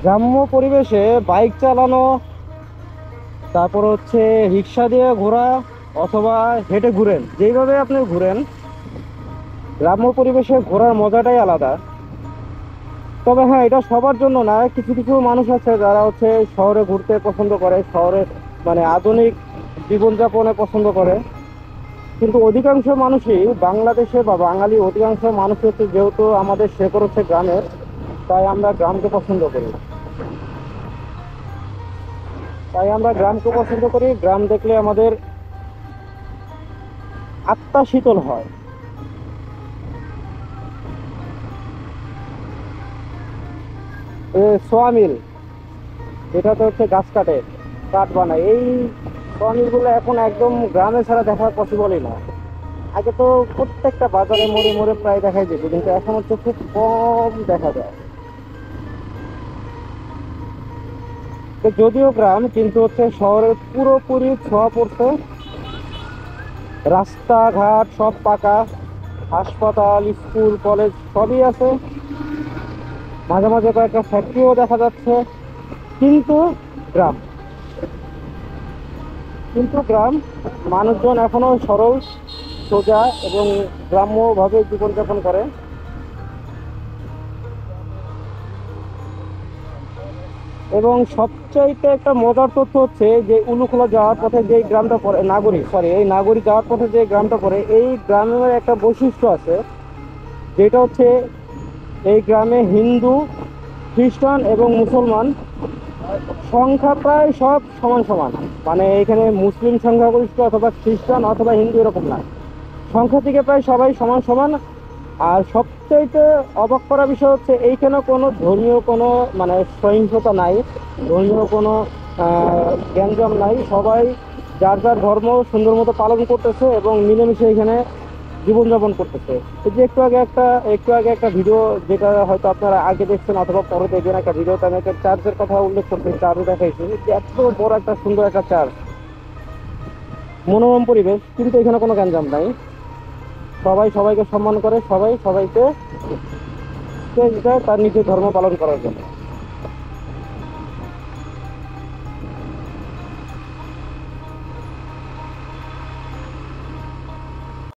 গ্রাম্য পরিবেশে বাইক চালানো, তারপর হচ্ছে রিক্সা দিয়ে ঘোরা অথবা হেঁটে ঘুরেন, যেইভাবে আপনি ঘুরেন গ্রাম্য পরিবেশে ঘোরার মজাটাই আলাদা। তবে হ্যাঁ, এটা সবার জন্য না। কিছু কিছু মানুষ আছে যারা হচ্ছে শহরে ঘুরতে পছন্দ করে, শহরে মানে আধুনিক জীবনযাপনে পছন্দ করে। কিন্তু অধিকাংশ মানুষই বাংলাদেশে বা বাঙালি অধিকাংশ মানুষ হচ্ছে, যেহেতু আমাদের শেকড় হচ্ছে গ্রামের, তাই আমরা গ্রামকে পছন্দ করি। গ্রাম দেখলে আমাদের আত্মা শীতল হয়। সোয়া মিল, এটাতে হচ্ছে গাছ কাটে, কাঠ বানায়। এই সোয়া মিল গুলো এখন একদম গ্রামে ছাড়া দেখা পসিবলই না। আগে তো প্রত্যেকটা বাজারে মোড়ে মোড়ে প্রায় দেখাই যেত, কিন্তু এখন হচ্ছে খুব কম দেখা যায়। তো যদিও গ্রাম, কিন্তু হচ্ছে শহরের পুরোপুরি ছোঁয়া পড়ছে। রাস্তাঘাট সব পাকা, হাসপাতাল, স্কুল, কলেজ সবই আছে। মাঝে মাঝে কয়েকটা ফ্যাক্টরিও দেখা যাচ্ছে। কিন্তু গ্রাম গ্রাম মানুষজন এখনো সরল, সোজা এবং গ্রাম্য ভাবে জীবনযাপন করে। এবং সবচাইতে একটা মজার তথ্য হচ্ছে যে উলুখোলা যাওয়ার পথে যে গ্রামটা পড়ে, এই নাগরী যাওয়ার পথে যে গ্রামটা পড়ে, এই গ্রামের একটা বৈশিষ্ট্য আছে, যেটা হচ্ছে এই গ্রামে হিন্দু, খ্রিস্টান এবং মুসলমান সংখ্যা প্রায় সব সমান সমান। মানে এখানে মুসলিম সংখ্যাগরিষ্ঠ অথবা খ্রিস্টান অথবা হিন্দু এরকম না, সংখ্যা থেকে প্রায় সবাই সমান সমান। আর সবচাইতে অবাক করা বিষয় হচ্ছে এইখানে কোনো ধর্মীয় কোনো মানে সহিংসতা নাই, ধর্মীয় কোনো গ্যাঞ্জাম নাই। সবাই যার যার ধর্ম সুন্দর মতো পালন করতেছে এবং মিলেমিশে এখানে জীবনযাপন করতেছে। এই যে একটু আগে একটা ভিডিও, যেটা হয়তো আপনারা আগে দেখছেন অথবা পরে দেখবেন, একটা ভিডিওতে আমি একটা চার্চের কথা উল্লেখ করতে, চার্চ দেখাইছি যে এত বড় একটা সুন্দর একটা চার্চ, মনোরম পরিবেশ, কিন্তু এখানে কোনো গ্যাঞ্জাম নাই। সবাই সবাইকে সম্মান করে, সবাই সবাইকে স্পেস দেয় তার নিজের ধর্ম পালন করার জন্য।